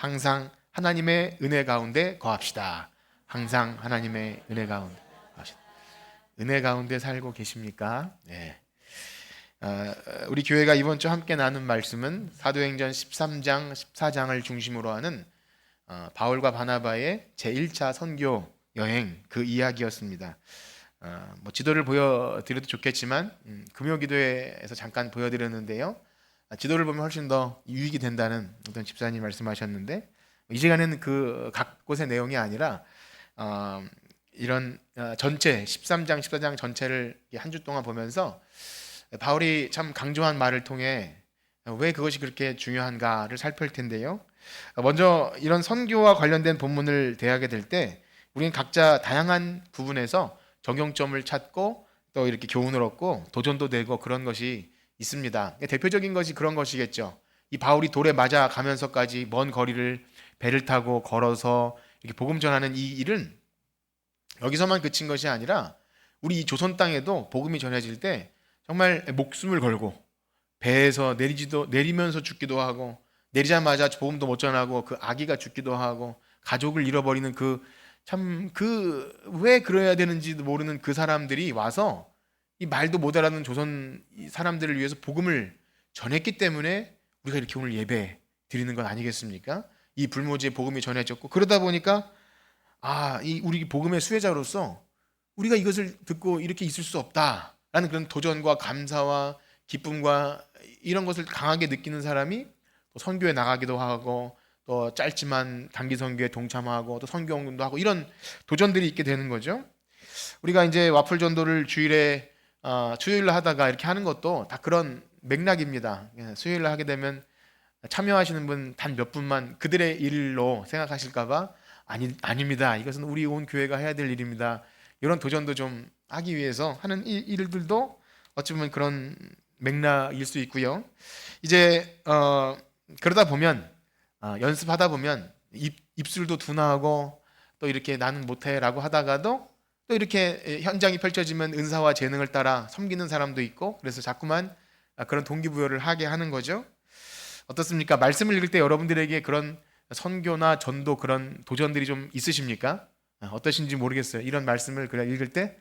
항상 하나님의 은혜 가운데 거합시다. 항상 하나님의 은혜 가운데 거합시다. 은혜 가운데 살고 계십니까? 네. 우리 교회가 이번 주 함께 나눈 말씀은 사도행전 13장, 14장을 중심으로 하는 바울과 바나바의 제1차 선교 여행 그 이야기였습니다. 지도를 보여드려도 좋겠지만 금요기도회에서 잠깐 보여드렸는데요. 지도를 보면 훨씬 더 유익이 된다는 어떤 집사님 말씀하셨는데, 이 시간에는 그 각 곳의 내용이 아니라 이런 전체 13장, 14장 전체를 한 주 동안 보면서 바울이 참 강조한 말을 통해 왜 그것이 그렇게 중요한가를 살필 텐데요. 먼저 이런 선교와 관련된 본문을 대하게 될 때 우리는 각자 다양한 부분에서 적용점을 찾고 또 이렇게 교훈을 얻고 도전도 되고 그런 것이 있습니다. 대표적인 것이 그런 것이겠죠. 이 바울이 돌에 맞아 가면서까지 먼 거리를 배를 타고 걸어서 이렇게 복음 전하는 이 일은 여기서만 그친 것이 아니라 우리 이 조선 땅에도 복음이 전해질 때 정말 목숨을 걸고 배에서 내리면서 죽기도 하고, 내리자마자 복음도 못 전하고 그 아기가 죽기도 하고, 가족을 잃어버리는 왜 그래야 되는지도 모르는 그 사람들이 와서 이 말도 못 알아듣는 조선 사람들을 위해서 복음을 전했기 때문에 우리가 이렇게 오늘 예배 드리는 건 아니겠습니까? 이 불모지에 복음이 전해졌고, 그러다 보니까 우리 복음의 수혜자로서 우리가 이것을 듣고 이렇게 있을 수 없다라는 그런 도전과 감사와 기쁨과 이런 것을 강하게 느끼는 사람이 또 선교에 나가기도 하고, 또 짧지만 단기 선교에 동참하고 또 선교 운동도 하고, 이런 도전들이 있게 되는 거죠. 우리가 이제 와플 전도를 수요일로 하다가 이렇게 하는 것도 다 그런 맥락입니다. 수요일로 하게 되면 참여하시는 분 단 몇 분만 그들의 일로 생각하실까봐 아닙니다. 이것은 우리 온 교회가 해야 될 일입니다. 이런 도전도 좀 하기 위해서 하는 일들도 어찌 보면 그런 맥락일 수 있고요. 이제 그러다 보면 연습하다 보면 입술도 둔하고 또 이렇게 나는 못해라고 하다가도 또 이렇게 현장이 펼쳐지면 은사와 재능을 따라 섬기는 사람도 있고, 그래서 자꾸만 그런 동기부여를 하게 하는 거죠. 어떻습니까? 말씀을 읽을 때 여러분들에게 그런 선교나 전도 그런 도전들이 좀 있으십니까? 어떠신지 모르겠어요. 이런 말씀을 그냥 읽을 때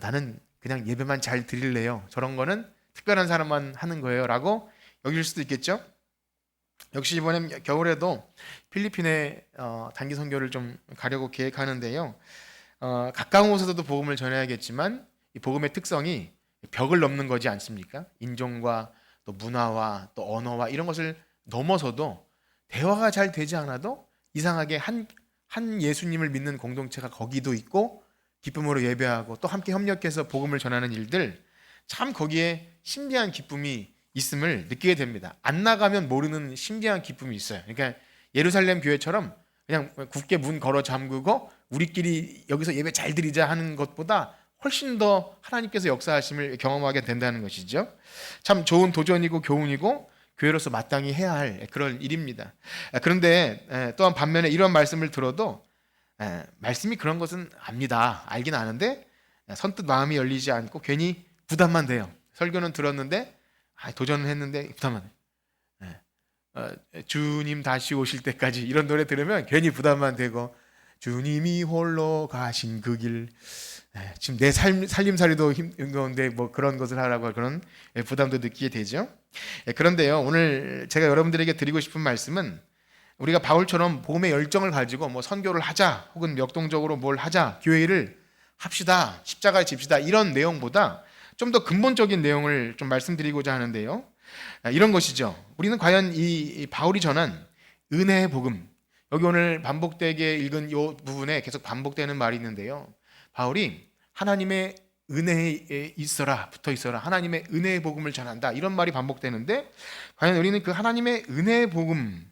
나는 그냥 예배만 잘 드릴래요. 저런 거는 특별한 사람만 하는 거예요 라고 여길 수도 있겠죠. 역시 이번에 겨울에도 필리핀에 단기 선교를 좀 가려고 계획하는데요. 가까운 곳에서도 복음을 전해야겠지만 이 복음의 특성이 벽을 넘는 거지 않습니까? 인종과 또 문화와 또 언어와 이런 것을 넘어서도 대화가 잘 되지 않아도 이상하게 한 예수님을 믿는 공동체가 거기도 있고 기쁨으로 예배하고 또 함께 협력해서 복음을 전하는 일들, 참 거기에 신비한 기쁨이 있음을 느끼게 됩니다. 안 나가면 모르는 신비한 기쁨이 있어요. 그러니까 예루살렘 교회처럼 그냥 굳게 문 걸어 잠그고 우리끼리 여기서 예배 잘 드리자 하는 것보다 훨씬 더 하나님께서 역사하심을 경험하게 된다는 것이죠. 참 좋은 도전이고 교훈이고 교회로서 마땅히 해야 할 그런 일입니다. 그런데 또한 반면에 이런 말씀을 들어도 말씀이 그런 것은 압니다. 알긴 아는데 선뜻 마음이 열리지 않고 괜히 부담만 돼요. 설교는 들었는데 도전을 했는데 부담만 돼요. 주님 다시 오실 때까지 이런 노래 들으면 괜히 부담만 되고, 주님이 홀로 가신 그 길, 지금 내 살림살이도 힘든데 뭐 그런 것을 하라고 그런 부담도 느끼게 되죠. 그런데요, 오늘 제가 여러분들에게 드리고 싶은 말씀은 우리가 바울처럼 복음의 열정을 가지고 뭐 선교를 하자 혹은 역동적으로 뭘 하자, 교회 일을 합시다, 십자가를 집시다, 이런 내용보다 좀 더 근본적인 내용을 좀 말씀드리고자 하는데요. 이런 것이죠. 우리는 과연 이 바울이 전한 은혜의 복음, 여기 오늘 반복되게 읽은 이 부분에 계속 반복되는 말이 있는데요. 바울이 하나님의 은혜에 붙어 있어라, 하나님의 은혜의 복음을 전한다, 이런 말이 반복되는데, 과연 우리는 그 하나님의 은혜의 복음을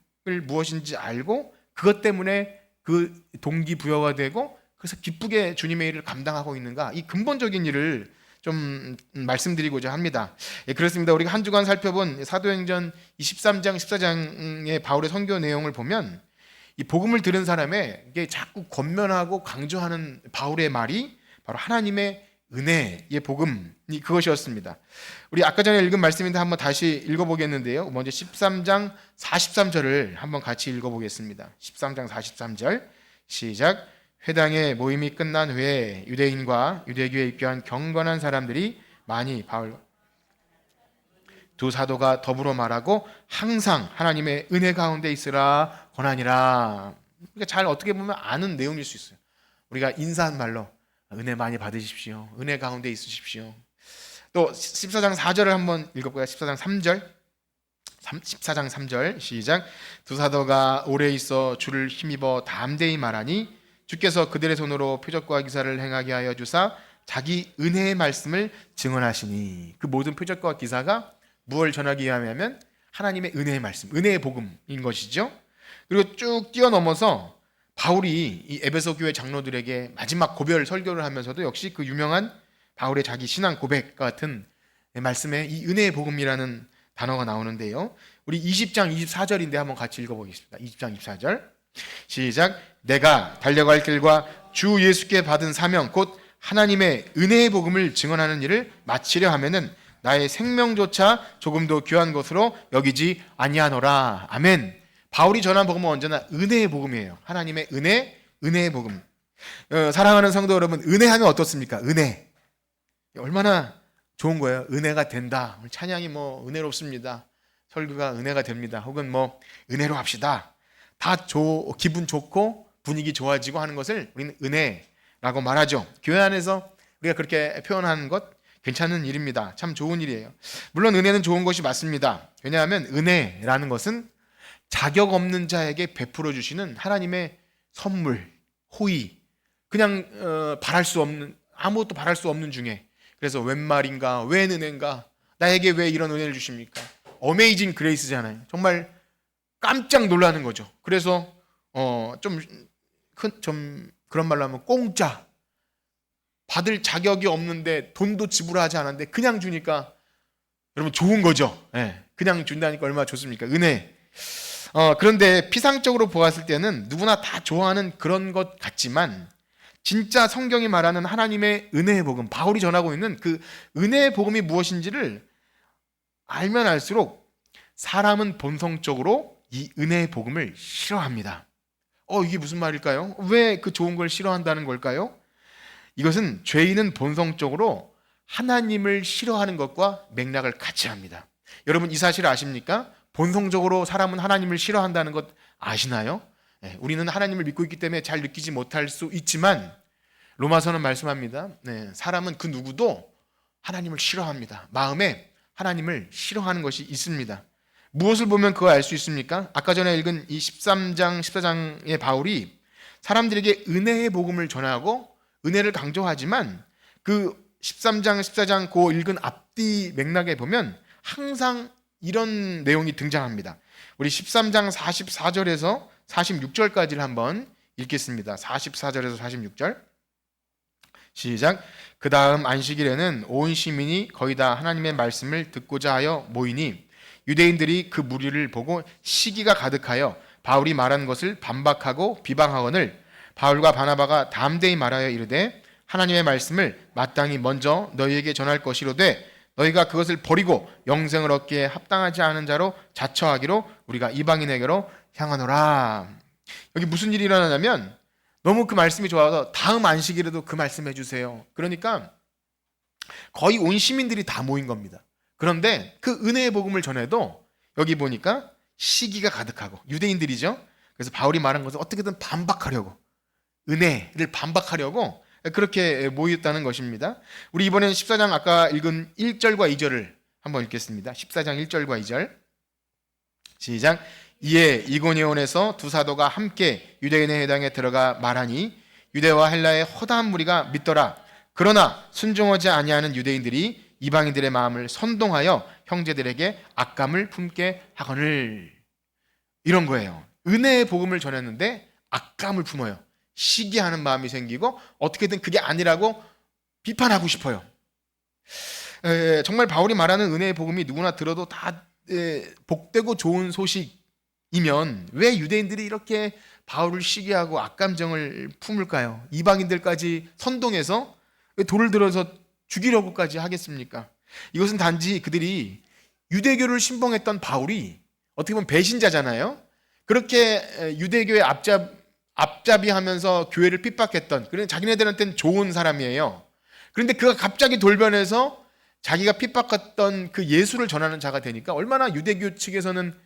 무엇인지 알고 그것 때문에 그 동기부여가 되고 그래서 기쁘게 주님의 일을 감당하고 있는가, 이 근본적인 일을 좀 말씀드리고자 합니다. 그렇습니다. 우리가 한 주간 살펴본 사도행전 23장, 14장의 바울의 선교 내용을 보면 이 복음을 들은 사람의 이게 자꾸 권면하고 강조하는 바울의 말이 바로 하나님의 은혜의 복음이 그것이었습니다. 우리 아까 전에 읽은 말씀인데 한번 다시 읽어보겠는데요. 먼저 13장 43절을 한번 같이 읽어보겠습니다. 13장 43절 시작. 회당의 모임이 끝난 후에 유대인과 유대교에 입교한 경건한 사람들이 많이 바울 두 사도가 더불어 말하고 항상 하나님의 은혜 가운데 있으라 권하니라. 그러니까 잘 어떻게 보면 아는 내용일 수 있어요. 우리가 인사한 말로 은혜 많이 받으십시오. 은혜 가운데 있으십시오. 또 14장 4절을 한번 읽어볼까요? 14장 3절 14장 3절 시작. 두 사도가 오래 있어 주를 힘입어 담대히 말하니 주께서 그들의 손으로 표적과 기사를 행하게 하여 주사 자기 은혜의 말씀을 증언하시니. 그 모든 표적과 기사가 무엇을 전하기 위함이냐면 하나님의 은혜의 말씀, 은혜의 복음인 것이죠. 그리고 쭉 뛰어넘어서 바울이 이 에베소 교회 장로들에게 마지막 고별 설교를 하면서도 역시 그 유명한 바울의 자기 신앙 고백 같은 말씀에 이 은혜의 복음이라는 단어가 나오는데요. 우리 20장 24절인데 한번 같이 읽어보겠습니다. 20장 24절 시작. 내가 달려갈 길과 주 예수께 받은 사명 곧 하나님의 은혜의 복음을 증언하는 일을 마치려 하면은 나의 생명조차 조금도 귀한 것으로 여기지 아니하노라. 아멘. 바울이 전한 복음은 언제나 은혜의 복음이에요. 하나님의 은혜, 은혜의 복음. 사랑하는 성도 여러분, 은혜하면 어떻습니까? 은혜. 얼마나 좋은 거예요. 은혜가 된다. 찬양이 뭐 은혜롭습니다. 설교가 은혜가 됩니다. 혹은 뭐 은혜로 합시다. 다 기분 좋고 분위기 좋아지고 하는 것을 우리는 은혜라고 말하죠. 교회 안에서 우리가 그렇게 표현하는 것 괜찮은 일입니다. 참 좋은 일이에요. 물론 은혜는 좋은 것이 맞습니다. 왜냐하면 은혜라는 것은 자격 없는 자에게 베풀어 주시는 하나님의 선물, 호의, 그냥 바랄 수 없는, 아무것도 바랄 수 없는 중에. 그래서 웬 말인가, 웬 은혜인가, 나에게 왜 이런 은혜를 주십니까? 어메이징 그레이스잖아요. 정말 깜짝 놀라는 거죠. 그래서 좀 그런 말로 하면 공짜, 받을 자격이 없는데 돈도 지불하지 않았는데 그냥 주니까 여러분 좋은 거죠. 네, 그냥 준다니까 얼마나 좋습니까? 은혜. 그런데 피상적으로 보았을 때는 누구나 다 좋아하는 그런 것 같지만 진짜 성경이 말하는 하나님의 은혜의 복음, 바울이 전하고 있는 그 은혜의 복음이 무엇인지를 알면 알수록 사람은 본성적으로 이 은혜의 복음을 싫어합니다. 이게 무슨 말일까요? 왜 그 좋은 걸 싫어한다는 걸까요? 이것은 죄인은 본성적으로 하나님을 싫어하는 것과 맥락을 같이 합니다. 여러분 이 사실 아십니까? 본성적으로 사람은 하나님을 싫어한다는 것 아시나요? 네, 우리는 하나님을 믿고 있기 때문에 잘 느끼지 못할 수 있지만 로마서는 말씀합니다. 네, 사람은 그 누구도 하나님을 싫어합니다. 마음에 하나님을 싫어하는 것이 있습니다. 무엇을 보면 그거 알 수 있습니까? 아까 전에 읽은 이 13장, 14장의 바울이 사람들에게 은혜의 복음을 전하고 은혜를 강조하지만 그 13장, 14장 그 읽은 앞뒤 맥락에 보면 항상 이런 내용이 등장합니다. 우리 13장 44절에서 46절까지를 한번 읽겠습니다. 44절에서 46절 시작. 그 다음 안식일에는 온 시민이 거의 다 하나님의 말씀을 듣고자 하여 모이니 유대인들이 그 무리를 보고 시기가 가득하여 바울이 말한 것을 반박하고 비방하거늘 바울과 바나바가 담대히 말하여 이르되 하나님의 말씀을 마땅히 먼저 너희에게 전할 것이로되 너희가 그것을 버리고 영생을 얻기에 합당하지 않은 자로 자처하기로 우리가 이방인에게로 향하노라. 여기 무슨 일이 일어나냐면 너무 그 말씀이 좋아서 다음 안식일에도 그 말씀 해주세요. 그러니까 거의 온 시민들이 다 모인 겁니다. 그런데 그 은혜의 복음을 전해도 여기 보니까 시기가 가득하고 유대인들이죠. 그래서 바울이 말한 것을 어떻게든 반박하려고, 은혜를 반박하려고 그렇게 모였다는 것입니다. 우리 이번엔 14장 아까 읽은 1절과 2절을 한번 읽겠습니다. 14장 1절과 2절 시작. 이에 이고니온에서 두 사도가 함께 유대인의 회당에 들어가 말하니 유대와 헬라의 허다한 무리가 믿더라. 그러나 순종하지 아니하는 유대인들이 이방인들의 마음을 선동하여 형제들에게 악감을 품게 하거늘. 이런 거예요. 은혜의 복음을 전했는데 악감을 품어요. 시기하는 마음이 생기고 어떻게든 그게 아니라고 비판하고 싶어요. 정말 바울이 말하는 은혜의 복음이 누구나 들어도 다 복되고 좋은 소식이면 왜 유대인들이 이렇게 바울을 시기하고 악감정을 품을까요? 이방인들까지 선동해서 왜 돌을 들어서 죽이려고까지 하겠습니까? 이것은 단지 그들이 유대교를 신봉했던 바울이 어떻게 보면 배신자잖아요. 그렇게 유대교의 앞잡이하면서 교회를 핍박했던, 그런 자기네들한테는 좋은 사람이에요. 그런데 그가 갑자기 돌변해서 자기가 핍박했던 그 예수를 전하는 자가 되니까 얼마나 유대교 측에서는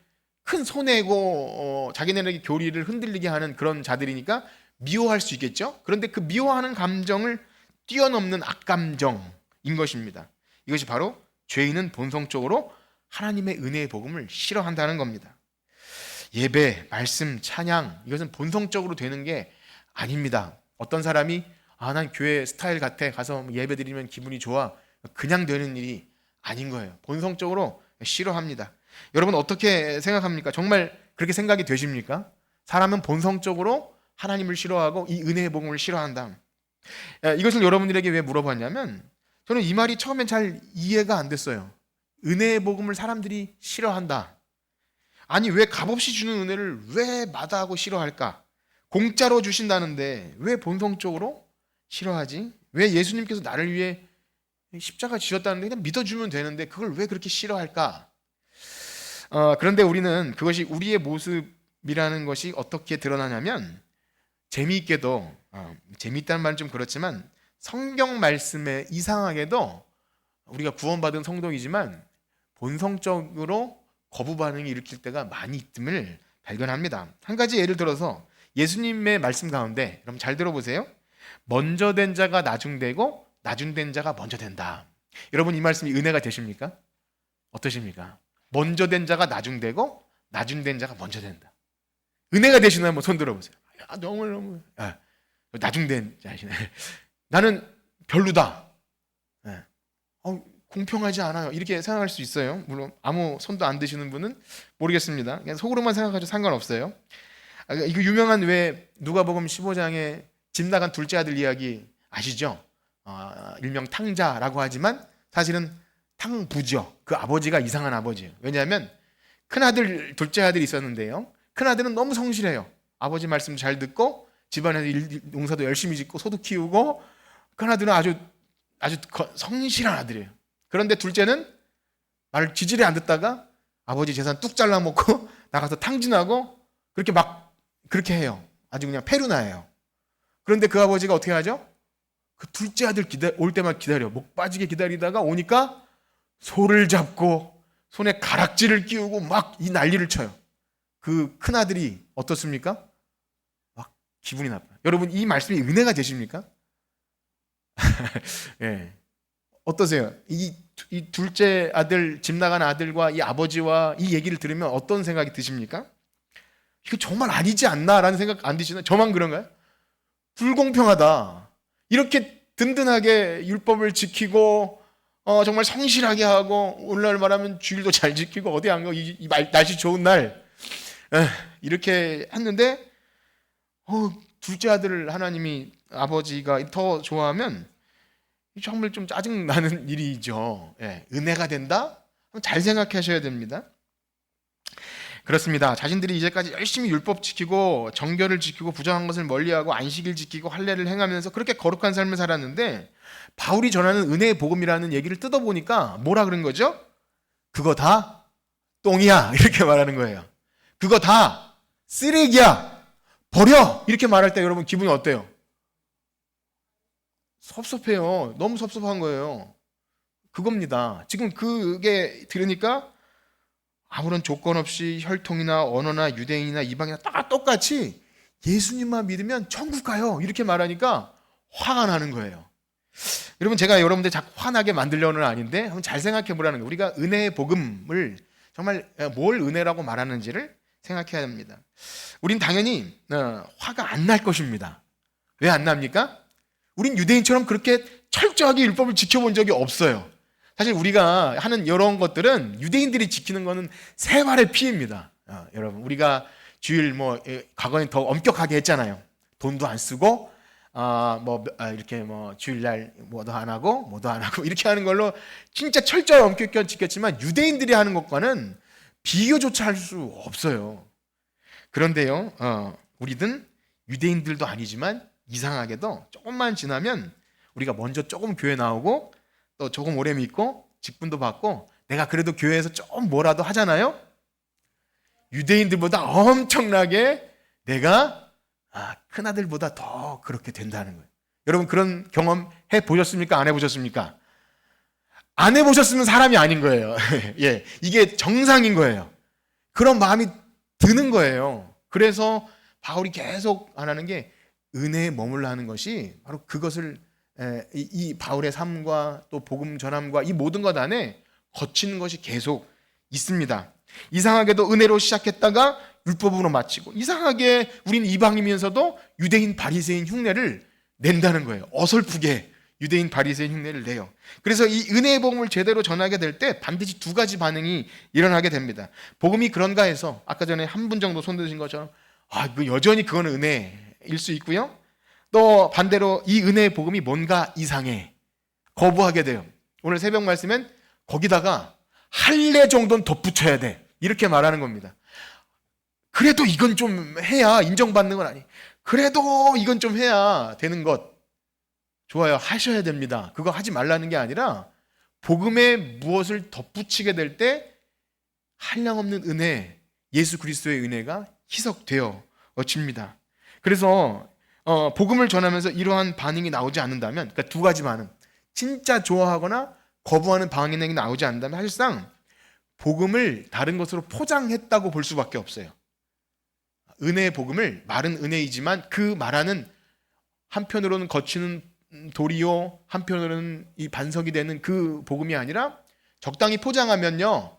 큰 손해고 자기네들에게 교리를 흔들리게 하는 그런 자들이니까 미워할 수 있겠죠. 그런데 그 미워하는 감정을 뛰어넘는 악감정인 것입니다. 이것이 바로 죄인은 본성적으로 하나님의 은혜의 복음을 싫어한다는 겁니다. 예배, 말씀, 찬양, 이것은 본성적으로 되는 게 아닙니다. 어떤 사람이 난 교회 스타일 같아, 가서 예배 드리면 기분이 좋아, 그냥 되는 일이 아닌 거예요. 본성적으로 싫어합니다. 여러분 어떻게 생각합니까? 정말 그렇게 생각이 되십니까? 사람은 본성적으로 하나님을 싫어하고 이 은혜의 복음을 싫어한다. 이것을 여러분들에게 왜 물어봤냐면, 저는 이 말이 처음엔 잘 이해가 안 됐어요. 은혜의 복음을 사람들이 싫어한다. 아니, 왜 값없이 주는 은혜를 왜 마다하고 싫어할까? 공짜로 주신다는데 왜 본성적으로 싫어하지? 왜 예수님께서 나를 위해 십자가 지셨다는데 그냥 믿어주면 되는데 그걸 왜 그렇게 싫어할까? 그런데 우리는 그것이 우리의 모습이라는 것이 어떻게 드러나냐면, 재미있게도, 재미있다는 말은 좀 그렇지만 성경 말씀에 이상하게도 우리가 구원받은 성도이지만 본성적으로 거부 반응이 일으킬 때가 많이 있음을 발견합니다. 한 가지 예를 들어서 예수님의 말씀 가운데, 여러분 잘 들어보세요. 먼저 된 자가 나중되고 나중된 자가 먼저 된다. 여러분 이 말씀이 은혜가 되십니까? 어떠십니까? 먼저 된 자가 나중되고 나중된 자가 먼저 된다. 은혜가 되시나 한번 손 들어보세요. 너무 나중된 자시네. 나는 별로다. 공평하지 않아요. 이렇게 생각할 수 있어요. 물론 아무 손도 안 드시는 분은 모르겠습니다. 그냥 속으로만 생각하셔도 상관없어요. 이거 유명한 왜 누가복음 15장에 집 나간 둘째 아들 이야기 아시죠? 일명 탕자라고 하지만 사실은 탕부죠. 그 아버지가 이상한 아버지예요. 왜냐하면 큰아들, 둘째 아들이 있었는데요. 큰아들은 너무 성실해요. 아버지 말씀 잘 듣고 집안에서 농사도 열심히 짓고 소도 키우고, 큰아들은 아주 성실한 아들이에요. 그런데 둘째는 말을 지지리 안 듣다가 아버지 재산 뚝 잘라먹고 나가서 탕진하고 그렇게 해요. 아주 그냥 페루나예요. 그런데 그 아버지가 어떻게 하죠? 그 둘째 아들 올 때만 기다려. 목 빠지게 기다리다가 오니까 소를 잡고 손에 가락지를 끼우고 막 이 난리를 쳐요. 그 큰아들이 어떻습니까? 막 기분이 나빠요. 여러분 이 말씀이 은혜가 되십니까? 예. 어떠세요? 이 둘째 아들, 집 나간 아들과 이 아버지와 이 얘기를 들으면 어떤 생각이 드십니까? 이거 정말 아니지 않나라는 생각 안 드시나요? 저만 그런가요? 불공평하다. 이렇게 든든하게 율법을 지키고 정말 성실하게 하고, 오늘날 말하면 주일도 잘 지키고 어디 안 가고 날씨 좋은 날 이렇게 했는데 둘째 아들을 하나님이, 아버지가 더 좋아하면 정말 좀 짜증나는 일이죠. 은혜가 된다? 잘 생각하셔야 됩니다. 그렇습니다. 자신들이 이제까지 열심히 율법 지키고 정결을 지키고 부정한 것을 멀리하고 안식일 지키고 할례를 행하면서 그렇게 거룩한 삶을 살았는데, 바울이 전하는 은혜의 복음이라는 얘기를 뜯어보니까 뭐라 그런 거죠? 그거 다 똥이야, 이렇게 말하는 거예요. 그거 다 쓰레기야, 버려, 이렇게 말할 때 여러분 기분이 어때요? 섭섭해요. 너무 섭섭한 거예요. 그겁니다. 지금 그게 들으니까 아무런 조건 없이 혈통이나 언어나 유대인이나 이방이나 다 똑같이 예수님만 믿으면 천국 가요, 이렇게 말하니까 화가 나는 거예요. 여러분 제가 여러분들 자꾸 화나게 만들려는 아닌데 한번 잘 생각해 보라는 거예요. 우리가 은혜의 복음을 정말 뭘 은혜라고 말하는지를 생각해야 합니다. 우린 당연히 화가 안 날 것입니다. 왜 안 납니까? 우린 유대인처럼 그렇게 철저하게 율법을 지켜본 적이 없어요. 사실 우리가 하는 이런 것들은 유대인들이 지키는 거는 생활의 피해입니다. 여러분 우리가 주일 과거엔 더 엄격하게 했잖아요. 돈도 안 쓰고 이렇게 주일날 뭐도 안 하고 이렇게 하는 걸로 진짜 철저히 엄격하게 지켰지만, 유대인들이 하는 것과는 비교조차 할 수 없어요. 그런데요, 우리는 유대인들도 아니지만 이상하게도 조금만 지나면 우리가 먼저 조금 교회 나오고 또 조금 오래 믿고 직분도 받고 내가 그래도 교회에서 좀 뭐라도 하잖아요. 유대인들보다 엄청나게 내가 큰아들보다 더 그렇게 된다는 거예요. 여러분 그런 경험 해보셨습니까? 안 해보셨습니까? 안 해보셨으면 사람이 아닌 거예요. 예, 이게 정상인 거예요. 그런 마음이 드는 거예요. 그래서 바울이 계속 안 하는 게 은혜에 머물러 하는 것이 바로 그것을 이 바울의 삶과 또 복음 전함과 이 모든 것 안에 거치는 것이 계속 있습니다. 이상하게도 은혜로 시작했다가 율법으로 마치고, 이상하게 우린 이방인이면서도 유대인 바리새인 흉내를 낸다는 거예요. 어설프게 유대인 바리새인 흉내를 내요. 그래서 이 은혜의 복음을 제대로 전하게 될 때 반드시 두 가지 반응이 일어나게 됩니다. 복음이 그런가 해서 아까 전에 한 분 정도 손 드신 것처럼 여전히 그거는 은혜일 수 있고요. 또 반대로 이 은혜의 복음이 뭔가 이상해, 거부하게 돼요. 오늘 새벽 말씀엔 거기다가 할례 정도는 덧붙여야 돼, 이렇게 말하는 겁니다. 그래도 이건 좀 해야 인정받는 건 아니, 그래도 이건 좀 해야 되는 것 좋아요, 하셔야 됩니다. 그거 하지 말라는 게 아니라 복음에 무엇을 덧붙이게 될 때 한량없는 은혜, 예수 그리스도의 은혜가 희석되어집니다. 그래서 복음을 전하면서 이러한 반응이 나오지 않는다면, 그러니까 두 가지 반응, 진짜 좋아하거나 거부하는 반응이 나오지 않는다면 사실상 복음을 다른 것으로 포장했다고 볼 수밖에 없어요. 은혜의 복음을 말은 은혜이지만 그 말하는 한편으로는 거치는 도리요, 한편으로는 이 반석이 되는 그 복음이 아니라 적당히 포장하면요,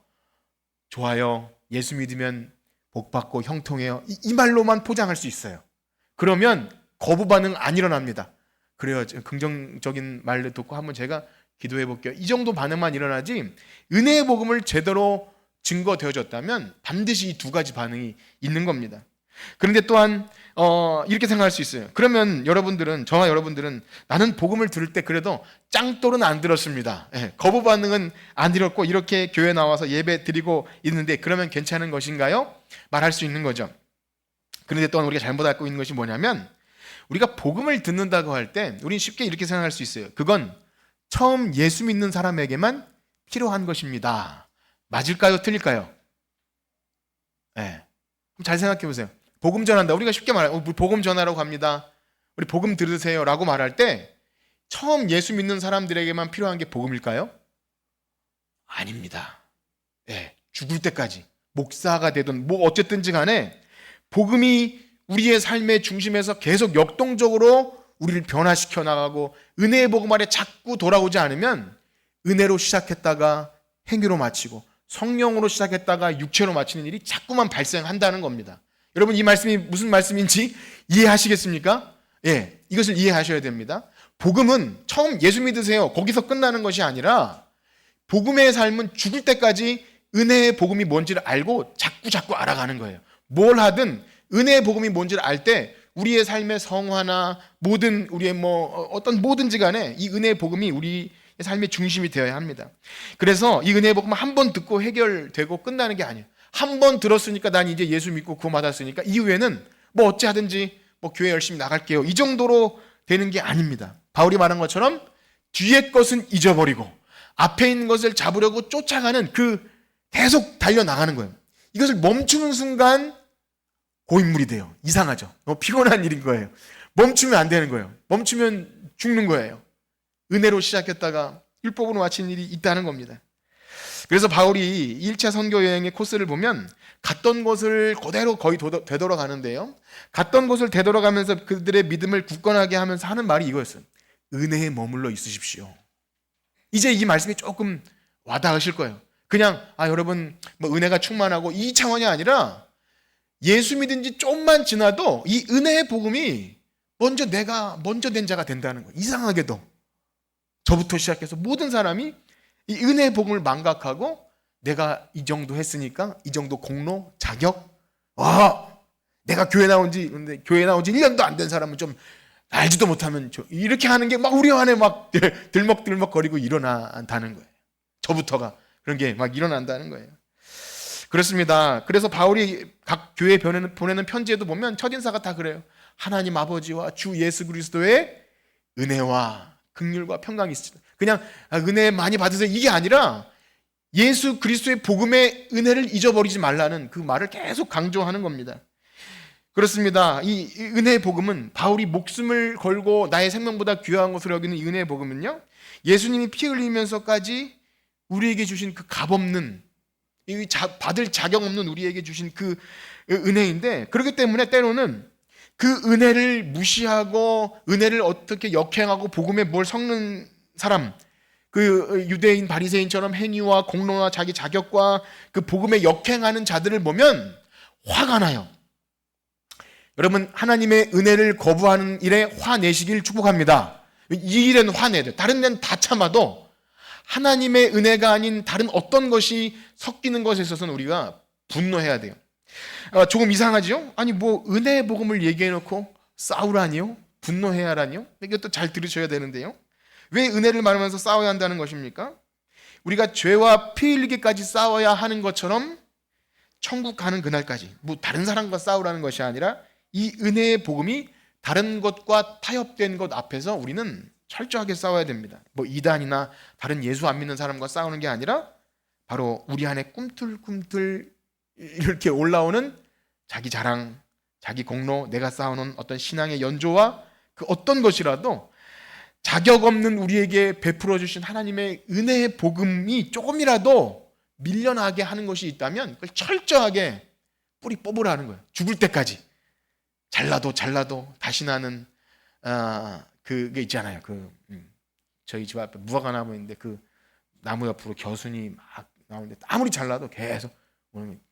좋아요, 예수 믿으면 복 받고 형통해요, 이 말로만 포장할 수 있어요. 그러면 거부 반응 안 일어납니다. 그래요, 긍정적인 말을 듣고 한번 제가 기도해 볼게요. 이 정도 반응만 일어나지, 은혜의 복음을 제대로 증거되어졌다면 반드시 이 두 가지 반응이 있는 겁니다. 그런데 또한 이렇게 생각할 수 있어요. 그러면 저와 여러분들은 나는 복음을 들을 때 그래도 짱돌은 안 들었습니다. 거부 반응은 안 들었고 이렇게 교회 나와서 예배 드리고 있는데 그러면 괜찮은 것인가요? 말할 수 있는 거죠. 그런데 또한 우리가 잘못 알고 있는 것이 뭐냐면, 우리가 복음을 듣는다고 할 때 우리는 쉽게 이렇게 생각할 수 있어요. 그건 처음 예수 믿는 사람에게만 필요한 것입니다. 맞을까요? 틀릴까요? 잘 생각해 보세요. 복음 전한다, 우리가 쉽게 말해요. 복음 전하러 갑니다, 우리 복음 들으세요 라고 말할 때 처음 예수 믿는 사람들에게만 필요한 게 복음일까요? 아닙니다. 죽을 때까지 목사가 되든 뭐 어쨌든지 간에 복음이 우리의 삶의 중심에서 계속 역동적으로 우리를 변화시켜 나가고 은혜의 복음 아래 자꾸 돌아오지 않으면 은혜로 시작했다가 행위로 마치고 성령으로 시작했다가 육체로 마치는 일이 자꾸만 발생한다는 겁니다. 여러분 이 말씀이 무슨 말씀인지 이해하시겠습니까? 이것을 이해하셔야 됩니다. 복음은 처음 예수 믿으세요, 거기서 끝나는 것이 아니라 복음의 삶은 죽을 때까지 은혜의 복음이 뭔지를 알고 자꾸 알아가는 거예요. 뭘 하든 은혜의 복음이 뭔지를 알 때 우리의 삶의 성화나 모든 우리의 어떤 뭐든지 간에 이 은혜의 복음이 우리의 삶의 중심이 되어야 합니다. 그래서 이 은혜의 복음은 한 번 듣고 해결되고 끝나는 게 아니에요. 한 번 들었으니까 난 이제 예수 믿고 구원받았으니까 이후에는 뭐 어찌 하든지 교회 열심히 나갈게요, 이 정도로 되는 게 아닙니다. 바울이 말한 것처럼 뒤의 것은 잊어버리고 앞에 있는 것을 잡으려고 쫓아가는 계속 달려나가는 거예요. 이것을 멈추는 순간 고인물이 돼요. 이상하죠? 너무 피곤한 일인 거예요. 멈추면 안 되는 거예요. 멈추면 죽는 거예요. 은혜로 시작했다가 율법으로 마치는 일이 있다는 겁니다. 그래서 바울이 1차 선교 여행의 코스를 보면 갔던 곳을 그대로 거의 되돌아가는데요, 갔던 곳을 되돌아가면서 그들의 믿음을 굳건하게 하면서 하는 말이 이거였어요. 은혜에 머물러 있으십시오. 이제 이 말씀이 조금 와닿으실 거예요. 그냥 여러분 은혜가 충만하고 이 차원이 아니라 예수 믿은 지 좀만 지나도 이 은혜의 복음이 내가 먼저 된 자가 된다는 거예요. 이상하게도 저부터 시작해서 모든 사람이 이 은혜의 복음을 망각하고 내가 이 정도 했으니까 이 정도 공로, 자격, 내가 교회 나온 지 1년도 안 된 사람은 좀 알지도 못하면 이렇게 하는 게 우리 안에 들먹들먹거리고 일어난다는 거예요. 저부터가 그런 게 일어난다는 거예요. 그렇습니다. 그래서 바울이 각 교회에 보내는 편지에도 보면 첫인사가 다 그래요. 하나님 아버지와 주 예수 그리스도의 은혜와 긍휼과 평강이 있으시다. 그냥 은혜 많이 받으세요 이게 아니라 예수 그리스도의 복음의 은혜를 잊어버리지 말라는 그 말을 계속 강조하는 겁니다. 그렇습니다. 이 은혜의 복음은 바울이 목숨을 걸고 나의 생명보다 귀한 것으로 여기는 이 은혜의 복음은요, 예수님이 피 흘리면서까지 우리에게 주신 그 값없는, 받을 자격 없는 우리에게 주신 그 은혜인데, 그렇기 때문에 때로는 그 은혜를 무시하고 은혜를 어떻게 역행하고 복음에 뭘 섞는 사람, 그 유대인 바리새인처럼 행위와 공로나 자기 자격과 그 복음에 역행하는 자들을 보면 화가 나요. 여러분, 하나님의 은혜를 거부하는 일에 화내시길 축복합니다. 이 일에는 화내야 돼요. 다른 데는 다 참아도 하나님의 은혜가 아닌 다른 어떤 것이 섞이는 것에 있어서는 우리가 분노해야 돼요. 조금 이상하죠? 아니 뭐 은혜의 복음을 얘기해놓고 싸우라니요? 분노해야라니요? 이것도 잘 들으셔야 되는데요. 왜 은혜를 말하면서 싸워야 한다는 것입니까? 우리가 죄와 피 흘리기까지 싸워야 하는 것처럼 천국 가는 그날까지 뭐 다른 사람과 싸우라는 것이 아니라 이 은혜의 복음이 다른 것과 타협된 것 앞에서 우리는 철저하게 싸워야 됩니다. 뭐 이단이나 다른 예수 안 믿는 사람과 싸우는 게 아니라 바로 우리 안에 꿈틀꿈틀 이렇게 올라오는 자기 자랑, 자기 공로, 내가 쌓아놓은 어떤 신앙의 연조와 그 어떤 것이라도 자격 없는 우리에게 베풀어 주신 하나님의 은혜의 복음이 조금이라도 밀려나게 하는 것이 있다면 그걸 철저하게 뿌리 뽑으라는 거예요. 죽을 때까지. 잘라도 다시 나는 그게 있잖아요. 저희 집 앞에 무화과 나무 있는데 그 나무 옆으로 겨순이 막 나오는데 아무리 잘라도 계속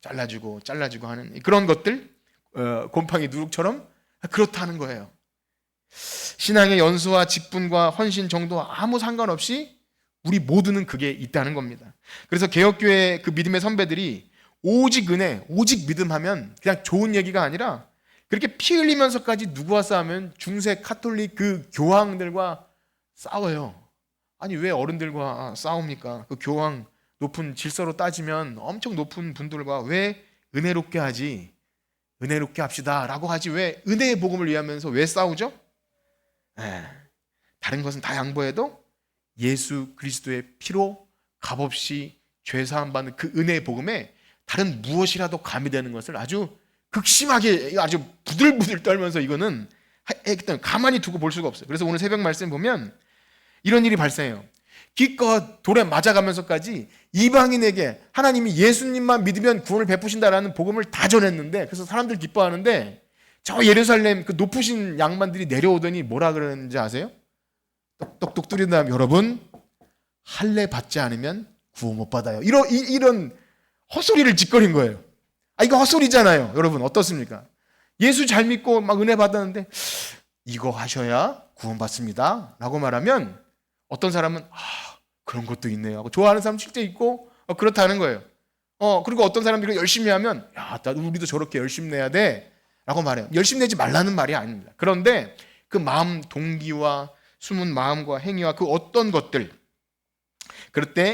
잘라주고 하는 그런 것들, 곰팡이 누룩처럼 그렇다는 거예요. 신앙의 연수와 직분과 헌신 정도 아무 상관없이 우리 모두는 그게 있다는 겁니다. 그래서 개혁교회 그 믿음의 선배들이 오직 은혜, 오직 믿음하면 그냥 좋은 얘기가 아니라 그렇게 피 흘리면서까지 누구와 싸우면 중세 카톨릭 그 교황들과 싸워요. 아니 왜 어른들과 싸웁니까? 그 교황 높은 질서로 따지면 엄청 높은 분들과 왜 은혜롭게 하지? 은혜롭게 합시다 라고 하지 왜 은혜의 복음을 위하면서 왜 싸우죠? 다른 것은 다 양보해도 예수 그리스도의 피로 값없이 죄사함 받는 그 은혜의 복음에 다른 무엇이라도 가미되는 것을 아주 극심하게 아주 부들부들 떨면서 이거는 가만히 두고 볼 수가 없어요. 그래서 오늘 새벽 말씀 보면 이런 일이 발생해요. 기껏 돌에 맞아가면서까지 이방인에게 하나님이 예수님만 믿으면 구원을 베푸신다라는 복음을 다 전했는데, 그래서 사람들 기뻐하는데 저 예루살렘 그 높으신 양반들이 내려오더니 뭐라 그러는지 아세요? 똑똑똑 뚫린 다음 여러분 할례 받지 않으면 구원 못 받아요. 이런 헛소리를 짓거린 거예요. 이거 헛소리잖아요. 여러분 어떻습니까? 예수 잘 믿고 막 은혜 받았는데 이거 하셔야 구원 받습니다 라고 말하면 어떤 사람은 그런 것도 있네요 하고 좋아하는 사람 실제 있고 그렇다는 거예요. 그리고 어떤 사람들이 열심히 하면 우리도 저렇게 열심히 내야 돼 라고 말해요. 열심히 내지 말라는 말이 아닙니다. 그런데 그 마음 동기와 숨은 마음과 행위와 그 어떤 것들,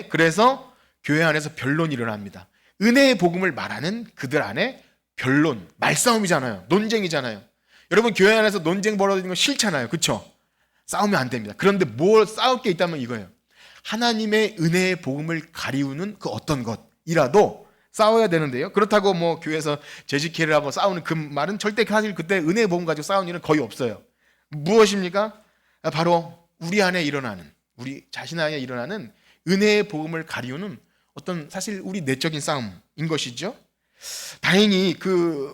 그래서 교회 안에서 변론이 일어납니다. 은혜의 복음을 말하는 그들 안에 변론, 말싸움이잖아요. 논쟁이잖아요. 여러분 교회 안에서 논쟁 벌어지는 거 싫잖아요. 그렇죠? 싸우면 안 됩니다. 그런데 뭘 싸울 게 있다면 이거예요. 하나님의 은혜의 복음을 가리우는 그 어떤 것이라도 싸워야 되는데요. 그렇다고 뭐 교회에서 재직회를 하고 싸우는 그 말은 절대 사실 그때 은혜의 복음 가지고 싸우는 일은 거의 없어요. 무엇입니까? 바로 우리 안에 일어나는, 우리 자신 안에 일어나는 은혜의 복음을 가리우는 어떤 사실 우리 내적인 싸움인 것이죠. 다행히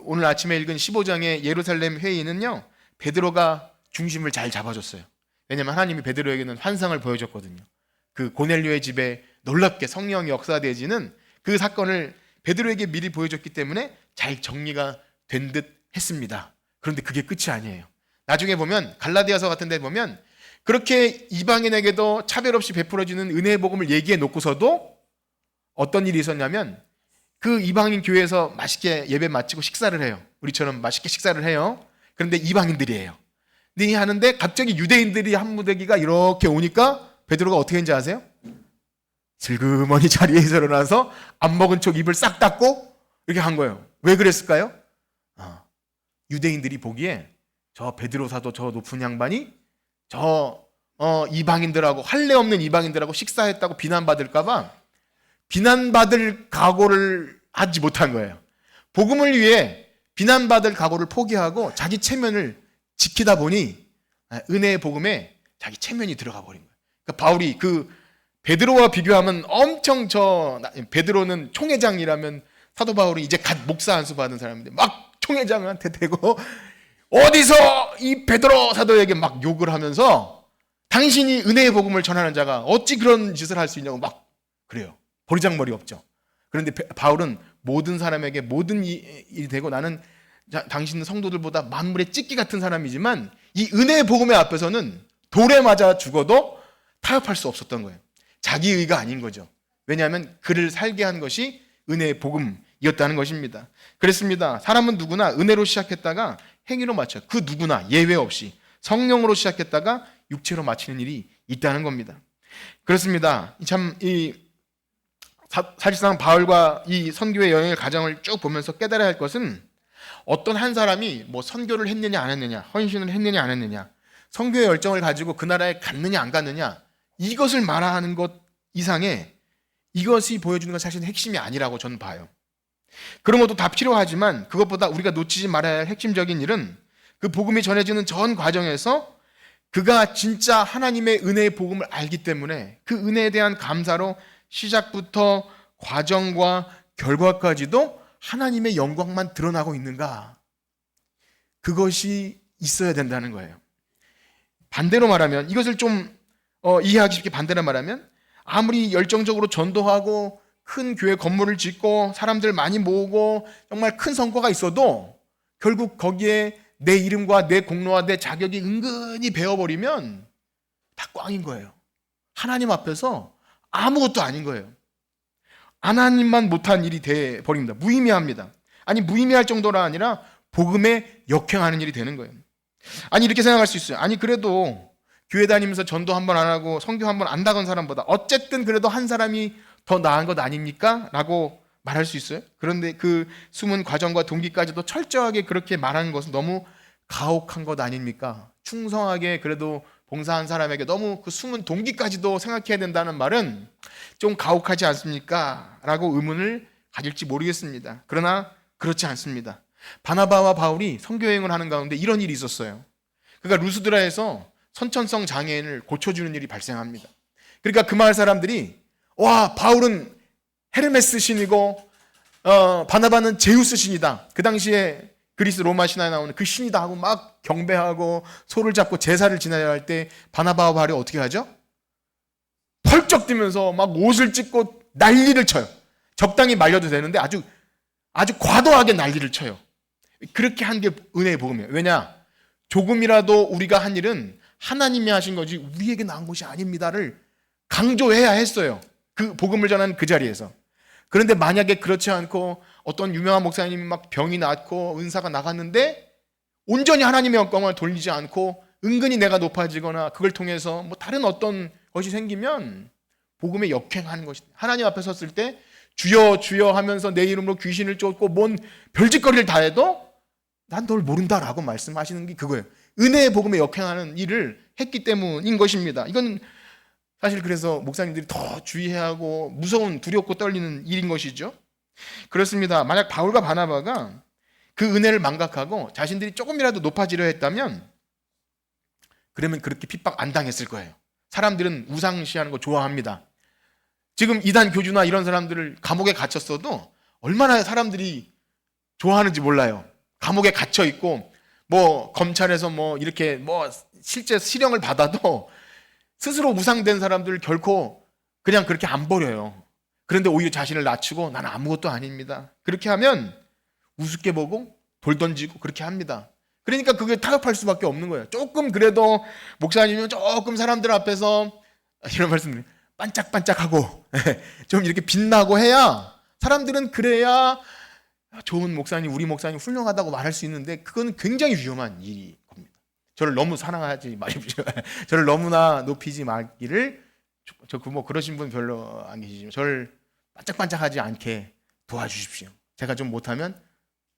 오늘 아침에 읽은 15장의 예루살렘 회의는요, 베드로가 중심을 잘 잡아줬어요. 왜냐하면 하나님이 베드로에게는 환상을 보여줬거든요. 그 고넬료의 집에 놀랍게 성령이 역사되지는 그 사건을 베드로에게 미리 보여줬기 때문에 잘 정리가 된 듯 했습니다. 그런데 그게 끝이 아니에요. 나중에 보면 갈라디아서 같은 데 보면 그렇게 이방인에게도 차별 없이 베풀어지는 은혜의 복음을 얘기해 놓고서도 어떤 일이 있었냐면 그 이방인 교회에서 맛있게 예배 마치고 식사를 해요. 우리처럼 맛있게 식사를 해요. 그런데 이방인들이에요. 근데 하는데 갑자기 유대인들이 한 무대기가 이렇게 오니까 베드로가 어떻게 했는지 아세요? 슬그머니 자리에서 일어나서 안 먹은 척 입을 싹 닫고 이렇게 한 거예요. 왜 그랬을까요? 유대인들이 보기에 저 베드로 사도 저 높은 양반이 저 이방인들하고 할례 없는 이방인들하고 식사했다고 비난받을까봐 비난받을 각오를 하지 못한 거예요. 복음을 위해 비난받을 각오를 포기하고 자기 체면을 지키다 보니 은혜의 복음에 자기 체면이 들어가 버린 거예요. 그러니까 바울이 그 베드로와 비교하면 엄청 베드로는 총회장이라면 사도 바울이 이제 갓 목사 안수 받은 사람인데 막 총회장한테 대고 어디서 이 베드로 사도에게 막 욕을 하면서 당신이 은혜의 복음을 전하는 자가 어찌 그런 짓을 할 수 있냐고 막 그래요. 버리장머리 없죠. 그런데 바울은 모든 사람에게 모든 일이 되고 나는 당신은 성도들보다 만물의 찢기 같은 사람이지만 이 은혜의 복음의 앞에서는 돌에 맞아 죽어도 타협할 수 없었던 거예요. 자기 의가 아닌 거죠. 왜냐하면 그를 살게 한 것이 은혜의 복음이었다는 것입니다. 그렇습니다. 사람은 누구나 은혜로 시작했다가 행위로 마쳐요. 그 누구나 예외 없이 성령으로 시작했다가 육체로 마치는 일이 있다는 겁니다. 그렇습니다. 사실상 바울과 이 선교의 여행의 과정을 쭉 보면서 깨달아야 할 것은 어떤 한 사람이 뭐 선교를 했느냐 안 했느냐, 헌신을 했느냐 안 했느냐, 선교의 열정을 가지고 그 나라에 갔느냐 안 갔느냐, 이것을 말하는 것 이상에 이것이 보여주는 건 사실 핵심이 아니라고 저는 봐요. 그런 것도 다 필요하지만 그것보다 우리가 놓치지 말아야 할 핵심적인 일은 그 복음이 전해지는 전 과정에서 그가 진짜 하나님의 은혜의 복음을 알기 때문에 그 은혜에 대한 감사로 시작부터 과정과 결과까지도 하나님의 영광만 드러나고 있는가, 그것이 있어야 된다는 거예요. 반대로 말하면, 이것을 좀 이해하기 쉽게 반대로 말하면, 아무리 열정적으로 전도하고 큰 교회 건물을 짓고 사람들 많이 모으고 정말 큰 성과가 있어도 결국 거기에 내 이름과 내 공로와 내 자격이 은근히 배어버리면 다 꽝인 거예요. 하나님 앞에서 아무것도 아닌 거예요. 하나님만 못한 일이 돼버립니다. 무의미합니다. 아니, 무의미할 정도가 아니라 복음에 역행하는 일이 되는 거예요. 아니, 이렇게 생각할 수 있어요. 아니, 그래도 교회 다니면서 전도 한 번 안 하고 성교 한 번 안 나간 사람보다 어쨌든 그래도 한 사람이 더 나은 것 아닙니까? 라고 말할 수 있어요. 그런데 그 숨은 과정과 동기까지도 철저하게 그렇게 말하는 것은 너무 가혹한 것 아닙니까? 충성하게 그래도 봉사한 사람에게 너무 그 숨은 동기까지도 생각해야 된다는 말은 좀 가혹하지 않습니까? 라고 의문을 가질지 모르겠습니다. 그러나 그렇지 않습니다. 바나바와 바울이 선교여행을 하는 가운데 이런 일이 있었어요. 그러니까 루스드라에서 선천성 장애인을 고쳐주는 일이 발생합니다. 그러니까 그 마을 사람들이, 와, 바울은 헤르메스 신이고 바나바는 제우스 신이다. 그 당시에 그리스 로마 신화에 나오는 그 신이다 하고 막 경배하고 소를 잡고 제사를 지내야 할 때 바나바와 바울이 어떻게 하죠? 펄쩍 뛰면서 막 옷을 찢고 난리를 쳐요. 적당히 말려도 되는데 아주 과도하게 난리를 쳐요. 그렇게 한 게 은혜의 복음이에요. 왜냐? 조금이라도 우리가 한 일은 하나님이 하신 거지 우리에게 나온 것이 아닙니다를 강조해야 했어요. 그 복음을 전하는 그 자리에서. 그런데 만약에 그렇지 않고 어떤 유명한 목사님이 막 병이 낫고 은사가 나갔는데 온전히 하나님의 영광을 돌리지 않고 은근히 내가 높아지거나 그걸 통해서 뭐 다른 어떤 것이 생기면 복음에 역행하는 것이다. 하나님 앞에 섰을 때 주여 주여 하면서 내 이름으로 귀신을 쫓고 뭔 별짓거리를 다 해도 난 널 모른다라고 말씀하시는 게 그거예요. 은혜의 복음에 역행하는 일을 했기 때문인 것입니다. 이건 사실 그래서 목사님들이 더 주의해야 하고 무서운, 두렵고 떨리는 일인 것이죠. 그렇습니다. 만약 바울과 바나바가 그 은혜를 망각하고 자신들이 조금이라도 높아지려 했다면 그러면 그렇게 핍박 안 당했을 거예요. 사람들은 우상시하는 거 좋아합니다. 지금 이단 교주나 이런 사람들을 감옥에 갇혔어도 얼마나 사람들이 좋아하는지 몰라요. 감옥에 갇혀 있고 뭐 검찰에서 뭐 이렇게 뭐 실제 실형을 받아도 스스로 우상된 사람들 결코 그냥 그렇게 안 버려요. 그런데 오히려 자신을 낮추고 나는 아무것도 아닙니다. 그렇게 하면 우습게 보고 돌 던지고 그렇게 합니다. 그러니까 그게 타협할 수밖에 없는 거예요. 조금 그래도 목사님은 조금 사람들 앞에서 이런 말씀을 반짝반짝하고 좀 이렇게 빛나고 해야 사람들은 그래야 좋은 목사님, 우리 목사님 훌륭하다고 말할 수 있는데 그건 굉장히 위험한 일이 겁니다. 저를 너무 사랑하지 마십시오. 저를 너무나 높이지 말기를. 저 뭐 그러신 분 별로 안 계시지만 저를 반짝반짝하지 않게 도와주십시오. 제가 좀 못하면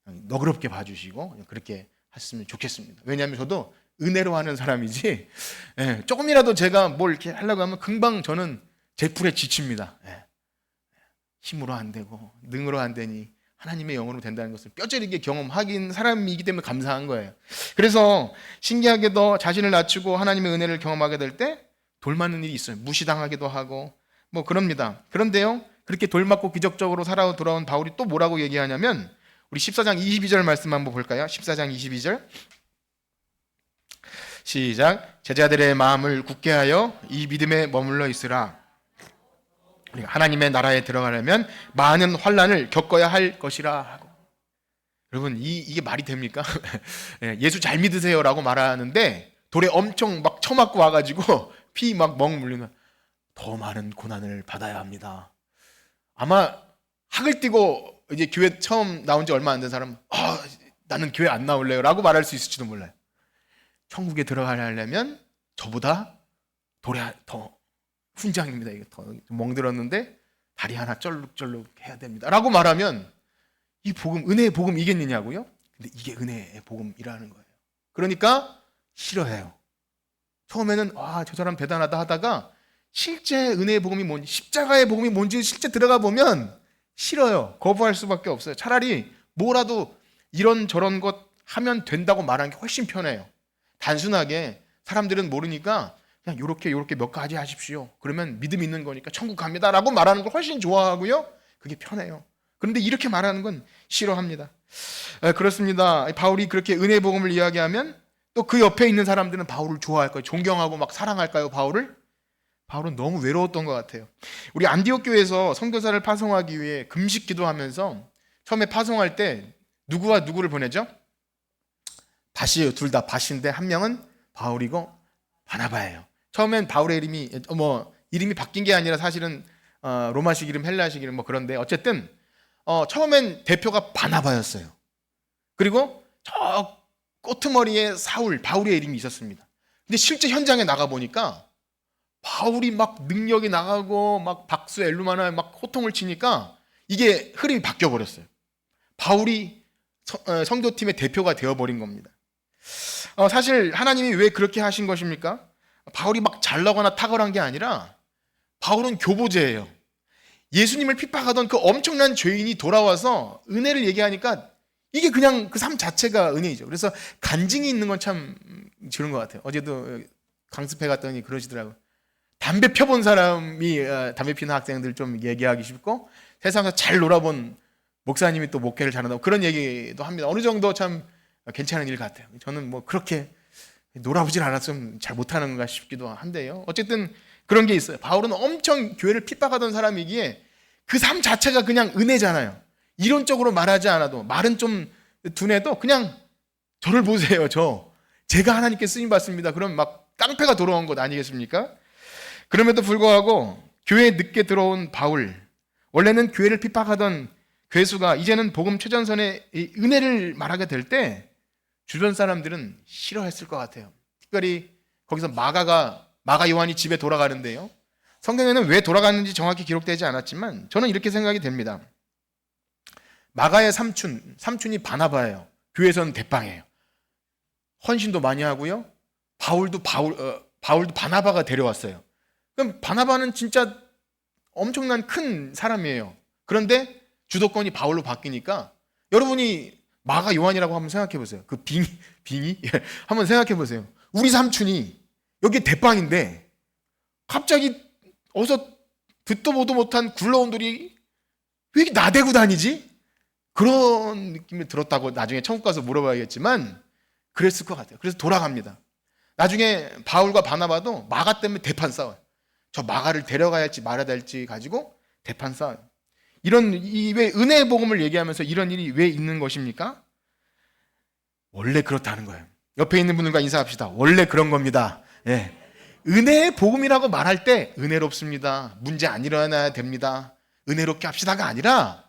너그럽게 봐주시고 그렇게 했으면 좋겠습니다. 왜냐하면 저도 은혜로 하는 사람이지, 예, 조금이라도 제가 뭘 이렇게 하려고 하면 금방 저는 제 풀에 지칩니다. 예. 힘으로 안 되고 능으로 안 되니 하나님의 영으로 된다는 것을 뼈저리게 경험하긴 사람이기 때문에 감사한 거예요. 그래서 신기하게도 자신을 낮추고 하나님의 은혜를 경험하게 될 때 돌맞는 일이 있어요. 무시당하기도 하고 뭐 그럽니다. 그런데요, 그렇게 돌맞고 기적적으로 살아 돌아온 바울이 또 뭐라고 얘기하냐면, 우리 14장 22절 말씀 한번 볼까요? 14장 22절 시작. 제자들의 마음을 굳게 하여 이 믿음에 머물러 있으라. 하나님의 나라에 들어가려면 많은 환난을 겪어야 할 것이라 하고. 여러분, 이게 말이 됩니까? 예수 잘 믿으세요라고 말하는데 돌에 엄청 막 쳐맞고 와가지고 피 막 멍 물리면 더 많은 고난을 받아야 합니다. 아마 학을 띄고 이제 교회 처음 나온 지 얼마 안 된 사람은 나는 교회 안 나올래요 라고 말할 수 있을지도 몰라요. 천국에 들어가려면 저보다 돌에 더 훈장입니다. 이게 더 멍들었는데 다리 하나 쩔룩쩔룩 해야 됩니다 라고 말하면 이 복음, 은혜의 복음 이겠느냐고요? 근데 이게 은혜의 복음이라는 거예요. 그러니까 싫어해요. 처음에는 저 사람 대단하다 하다가 실제 은혜의 복음이 뭔지, 십자가의 복음이 뭔지 실제 들어가 보면 싫어요. 거부할 수밖에 없어요. 차라리 뭐라도 이런 저런 것 하면 된다고 말하는 게 훨씬 편해요. 단순하게 사람들은 모르니까 그냥 요렇게 몇 가지 하십시오. 그러면 믿음 있는 거니까 천국 갑니다 라고 말하는 걸 훨씬 좋아하고요. 그게 편해요. 그런데 이렇게 말하는 건 싫어합니다. 그렇습니다. 바울이 그렇게 은혜의 복음을 이야기하면 또 그 옆에 있는 사람들은 바울을 좋아할까요? 존경하고 막 사랑할까요? 바울은 너무 외로웠던 것 같아요. 우리 안디옥 교회에서 선교사를 파송하기 위해 금식 기도하면서 처음에 파송할 때 누구와 누구를 보내죠? 밭이에요. 둘 다 밭인데 한 명은 바울이고 바나바예요. 처음엔 바울의 이름이 바뀐 게 아니라 사실은 로마식 이름, 헬라식 이름 뭐 그런데 어쨌든 처음엔 대표가 바나바였어요. 그리고 저 꼬트머리에 사울, 바울의 이름이 있었습니다. 근데 실제 현장에 나가 보니까 바울이 막 능력이 나가고 막 박수 엘루마나 막 호통을 치니까 이게 흐름이 바뀌어 버렸어요. 바울이 성도팀의 대표가 되어 버린 겁니다. 사실 하나님이 왜 그렇게 하신 것입니까? 바울이 막 잘나거나 탁월한 게 아니라 바울은 교보제예요. 예수님을 핍박하던 그 엄청난 죄인이 돌아와서 은혜를 얘기하니까 이게 그냥 그 삶 자체가 은혜이죠. 그래서 간증이 있는 건 참 좋은 것 같아요. 어제도 강습회 갔더니 그러시더라고요. 담배 펴본 사람이 담배 피는 학생들 좀 얘기하기 쉽고 세상에서 잘 놀아본 목사님이 또 목회를 잘한다고 그런 얘기도 합니다. 어느 정도 참 괜찮은 일 같아요. 저는 뭐 그렇게 놀아보질 않았으면 잘 못하는가 싶기도 한데요. 어쨌든 그런 게 있어요. 바울은 엄청 교회를 핍박하던 사람이기에 그 삶 자체가 그냥 은혜잖아요. 이론적으로 말하지 않아도 말은 좀 둔해도 그냥 저를 보세요. 제가 하나님께 쓰임 받습니다. 그럼 막 깡패가 돌아온 것 아니겠습니까? 그럼에도 불구하고 교회에 늦게 들어온 바울, 원래는 교회를 핍박하던 괴수가 이제는 복음 최전선의 은혜를 말하게 될 때 주변 사람들은 싫어했을 것 같아요. 특별히 거기서 마가 요한이 집에 돌아가는데요. 성경에는 왜 돌아갔는지 정확히 기록되지 않았지만 저는 이렇게 생각이 됩니다. 마가의 삼촌이 바나바예요. 교회에서는 대빵이에요. 헌신도 많이 하고요. 바울도 바나바가 데려왔어요. 그럼 바나바는 진짜 엄청난 큰 사람이에요. 그런데 주도권이 바울로 바뀌니까 여러분이 마가 요한이라고 한번 생각해 보세요. 그 빙이 한번 생각해 보세요. 우리 삼촌이 여기 대빵인데 갑자기 어디서 듣도 보도 못한 굴러온돌이 왜 이렇게 나대고 다니지? 그런 느낌이 들었다고 나중에 천국 가서 물어봐야겠지만 그랬을 것 같아요. 그래서 돌아갑니다. 나중에 바울과 바나바도 마가 때문에 대판 싸워요. 저 마가를 데려가야 할지 말아야 할지 가지고 대판 싸워요. 왜 은혜의 복음을 얘기하면서 이런 일이 왜 있는 것입니까? 원래 그렇다는 거예요. 옆에 있는 분들과 인사합시다. 원래 그런 겁니다. 예. 은혜의 복음이라고 말할 때 은혜롭습니다. 문제 안 일어나야 됩니다. 은혜롭게 합시다가 아니라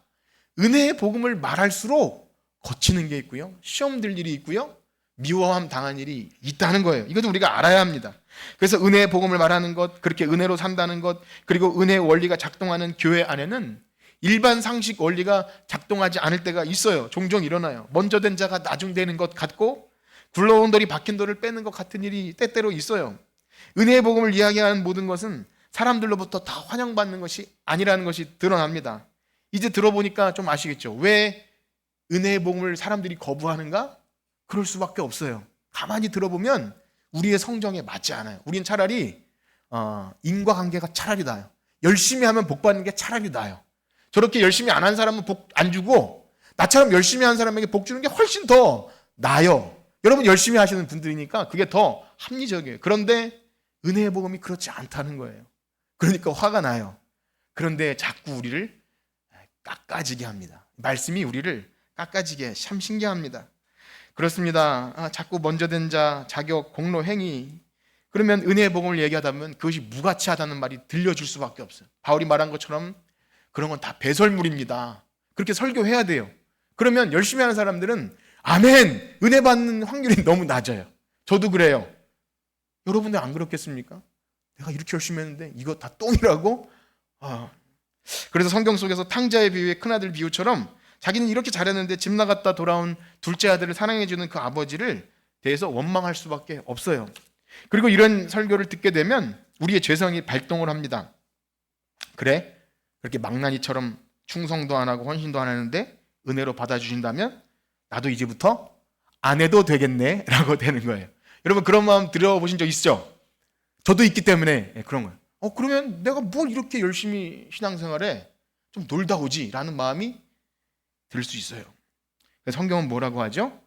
은혜의 복음을 말할수록 거치는 게 있고요. 시험 들 일이 있고요. 미워함 당한 일이 있다는 거예요. 이것도 우리가 알아야 합니다. 그래서 은혜의 복음을 말하는 것, 그렇게 은혜로 산다는 것, 그리고 은혜의 원리가 작동하는 교회 안에는 일반 상식 원리가 작동하지 않을 때가 있어요. 종종 일어나요. 먼저 된 자가 나중 되는 것 같고 굴러온 돌이 박힌 돌을 빼는 것 같은 일이 때때로 있어요. 은혜의 복음을 이야기하는 모든 것은 사람들로부터 다 환영받는 것이 아니라는 것이 드러납니다. 이제 들어보니까 좀 아시겠죠? 왜 은혜의 복음을 사람들이 거부하는가? 그럴 수밖에 없어요. 가만히 들어보면 우리의 성정에 맞지 않아요. 우린 차라리 인과관계가 차라리 나아요. 열심히 하면 복 받는 게 차라리 나아요. 저렇게 열심히 안 한 사람은 복 안 주고 나처럼 열심히 한 사람에게 복 주는 게 훨씬 더 나아요. 여러분 열심히 하시는 분들이니까 그게 더 합리적이에요. 그런데 은혜의 복음이 그렇지 않다는 거예요. 그러니까 화가 나요. 그런데 자꾸 우리를 깎아지게 합니다. 말씀이 우리를 깎아지게 참 신기합니다. 그렇습니다. 자꾸 먼저 된 자, 자격, 공로, 행위. 그러면 은혜의 복음을 얘기하다 보면 그것이 무가치하다는 말이 들려줄 수밖에 없어요. 바울이 말한 것처럼 그런 건 다 배설물입니다. 그렇게 설교해야 돼요. 그러면 열심히 하는 사람들은 아멘! 은혜 받는 확률이 너무 낮아요. 저도 그래요. 여러분들 안 그렇겠습니까? 내가 이렇게 열심히 했는데 이거 다 똥이라고? 그래서 성경 속에서 탕자의 비유의 큰아들 비유처럼 자기는 이렇게 잘했는데 집 나갔다 돌아온 둘째 아들을 사랑해주는 그 아버지를 대해서 원망할 수밖에 없어요. 그리고 이런 설교를 듣게 되면 우리의 죄성이 발동을 합니다. 그래? 그렇게 망나니처럼 충성도 안 하고 헌신도 안 하는데 은혜로 받아주신다면 나도 이제부터 안 해도 되겠네 라고 되는 거예요. 여러분 그런 마음 들어보신 적 있죠? 저도 있기 때문에 그런 거예요. 그러면 내가 뭘 이렇게 열심히 신앙생활에 좀 놀다 오지 라는 마음이 들 수 있어요. 성경은 뭐라고 하죠?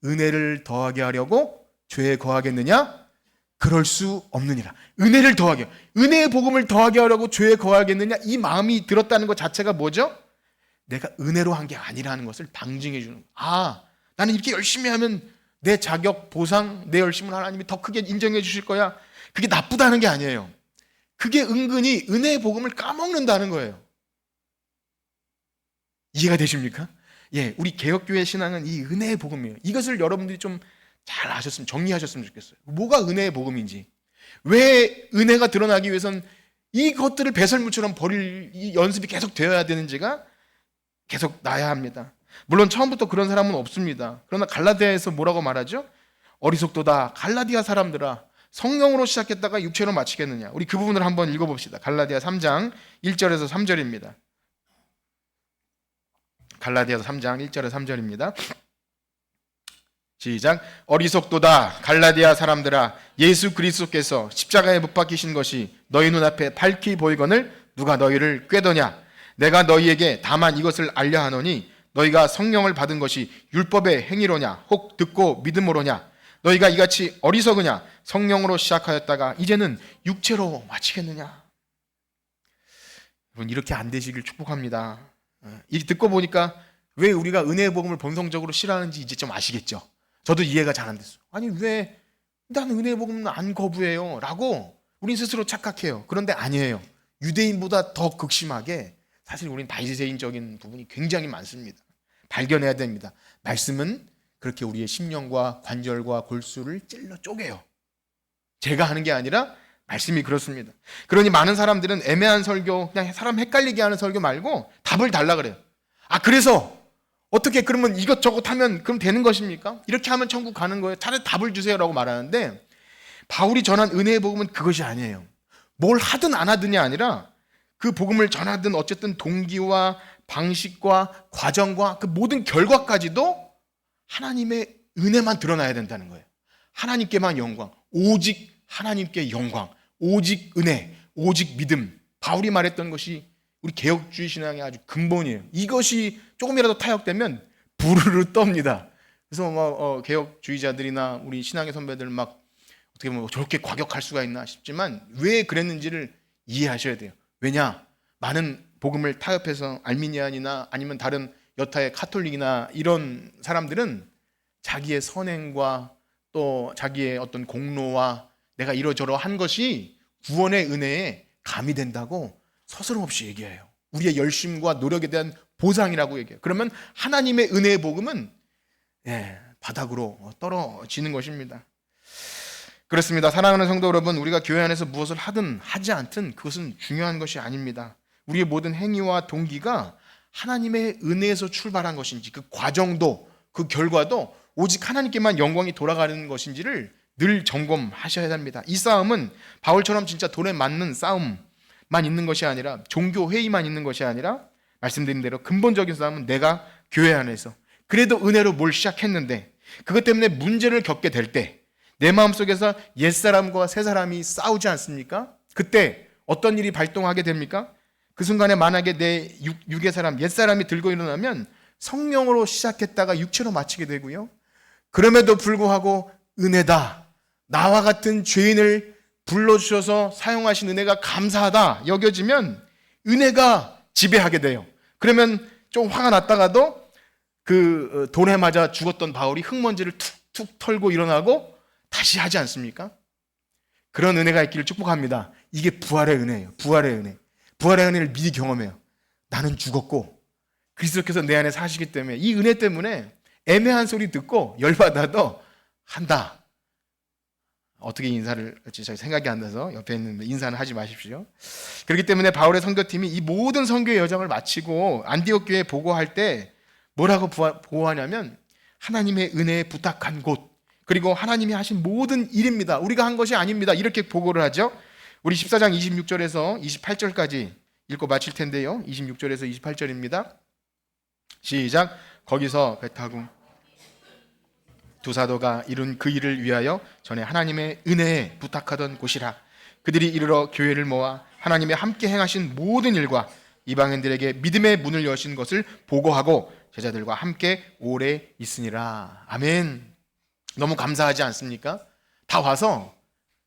은혜를 더하게 하려고 죄에 거하겠느냐? 그럴 수 없느니라. 은혜를 더하게, 은혜의 복음을 더하게 하려고 죄에 거하겠느냐? 이 마음이 들었다는 것 자체가 뭐죠? 내가 은혜로 한 게 아니라는 것을 방증해 주는 거예요. 나는 이렇게 열심히 하면 내 자격, 보상, 내 열심을 하나님이 더 크게 인정해 주실 거야. 그게 나쁘다는 게 아니에요. 그게 은근히 은혜의 복음을 까먹는다는 거예요. 이해가 되십니까? 우리 개혁교회 신앙은 이 은혜의 복음이에요. 이것을 여러분들이 좀 잘 아셨으면, 정리하셨으면 좋겠어요. 뭐가 은혜의 복음인지, 왜 은혜가 드러나기 위해선 이것들을 배설물처럼 버릴 이 연습이 계속 되어야 되는지가 계속 나야 합니다. 물론 처음부터 그런 사람은 없습니다. 그러나 갈라디아에서 뭐라고 말하죠? 어리석도다 갈라디아 사람들아, 성령으로 시작했다가 육체로 마치겠느냐. 우리 그 부분을 한번 읽어봅시다. 갈라디아 3장 1절에서 3절입니다. 갈라디아서 3장 1절에서 3절입니다. 시작. 어리석도다 갈라디아 사람들아, 예수 그리스도께서 십자가에 못 박히신 것이 너희 눈앞에 밝히 보이거늘 누가 너희를 꾀더냐. 내가 너희에게 다만 이것을 알려 하노니 너희가 성령을 받은 것이 율법의 행위로냐 혹 듣고 믿음으로냐. 너희가 이같이 어리석으냐. 성령으로 시작하였다가 이제는 육체로 마치겠느냐. 여러분 이렇게 안 되시길 축복합니다. 이 듣고 보니까 왜 우리가 은혜의 복음을 본성적으로 싫어하는지 이제 좀 아시겠죠? 저도 이해가 잘 안 됐어요. 아니 왜 나는 은혜의 복음은 안 거부해요 라고 우린 스스로 착각해요. 그런데 아니에요. 유대인보다 더 극심하게 사실 우린 바리새인적인 부분이 굉장히 많습니다. 발견해야 됩니다. 말씀은 그렇게 우리의 심령과 관절과 골수를 찔러 쪼개요. 제가 하는 게 아니라 말씀이 그렇습니다. 그러니 많은 사람들은 애매한 설교, 그냥 사람 헷갈리게 하는 설교 말고 답을 달라 그래요. 그래서 어떻게 그러면 이것저것 하면 그럼 되는 것입니까? 이렇게 하면 천국 가는 거예요. 차라리 답을 주세요라고 말하는데 바울이 전한 은혜의 복음은 그것이 아니에요. 뭘 하든 안 하든이 아니라 그 복음을 전하든 어쨌든 동기와 방식과 과정과 그 모든 결과까지도 하나님의 은혜만 드러나야 된다는 거예요. 하나님께만 영광, 오직 하나님께 영광, 오직 은혜, 오직 믿음. 바울이 말했던 것이 우리 개혁주의 신앙의 아주 근본이에요. 이것이 조금이라도 타협되면 부르르 떱니다. 그래서 개혁주의자들이나 우리 신앙의 선배들 막 어떻게 보면 저렇게 과격할 수가 있나 싶지만 왜 그랬는지를 이해하셔야 돼요. 왜냐? 많은 복음을 타협해서 알미니안이나 아니면 다른 여타의 카톨릭이나 이런 사람들은 자기의 선행과 또 자기의 어떤 공로와 내가 이러저러 한 것이 구원의 은혜에 가미된다고 서스럼없이 얘기해요. 우리의 열심과 노력에 대한 보상이라고 얘기해요. 그러면 하나님의 은혜의 복음은 바닥으로 떨어지는 것입니다. 그렇습니다. 사랑하는 성도 여러분, 우리가 교회 안에서 무엇을 하든 하지 않든 그것은 중요한 것이 아닙니다. 우리의 모든 행위와 동기가 하나님의 은혜에서 출발한 것인지 그 과정도 그 결과도 오직 하나님께만 영광이 돌아가는 것인지를 늘 점검하셔야 합니다. 이 싸움은 바울처럼 진짜 돈에 맞는 싸움만 있는 것이 아니라, 종교 회의만 있는 것이 아니라, 말씀드린 대로 근본적인 싸움은 내가 교회 안에서 그래도 은혜로 뭘 시작했는데 그것 때문에 문제를 겪게 될 때 내 마음속에서 옛사람과 새사람이 싸우지 않습니까? 그때 어떤 일이 발동하게 됩니까? 그 순간에 만약에 내 육의 사람, 옛사람이 들고 일어나면 성령으로 시작했다가 육체로 마치게 되고요. 그럼에도 불구하고 은혜다, 나와 같은 죄인을 불러주셔서 사용하신 은혜가 감사하다 여겨지면 은혜가 지배하게 돼요. 그러면 좀 화가 났다가도 그 돌에 맞아 죽었던 바울이 흙먼지를 툭툭 털고 일어나고 다시 하지 않습니까? 그런 은혜가 있기를 축복합니다. 이게 부활의 은혜예요. 부활의 은혜. 부활의 은혜를 미리 경험해요. 나는 죽었고 그리스도께서 내 안에 사시기 때문에, 이 은혜 때문에 애매한 소리 듣고 열받아도 한다. 어떻게 인사를 할지 잘 생각이 안 나서 옆에 있는 인사는 하지 마십시오. 그렇기 때문에 바울의 선교팀이 이 모든 선교의 여정을 마치고 안디옥 교회에 보고할 때 뭐라고 보고하냐면, 하나님의 은혜에 부탁한 곳, 그리고 하나님이 하신 모든 일입니다. 우리가 한 것이 아닙니다. 이렇게 보고를 하죠. 우리 14장 26절에서 28절까지 읽고 마칠 텐데요. 26절에서 28절입니다. 시작. 거기서 배 타고 두 사도가 이룬 그 일을 위하여 전에 하나님의 은혜에 부탁하던 곳이라. 그들이 이르러 교회를 모아 하나님의 함께 행하신 모든 일과 이방인들에게 믿음의 문을 여신 것을 보고하고 제자들과 함께 오래 있으니라. 아멘. 너무 감사하지 않습니까? 다 와서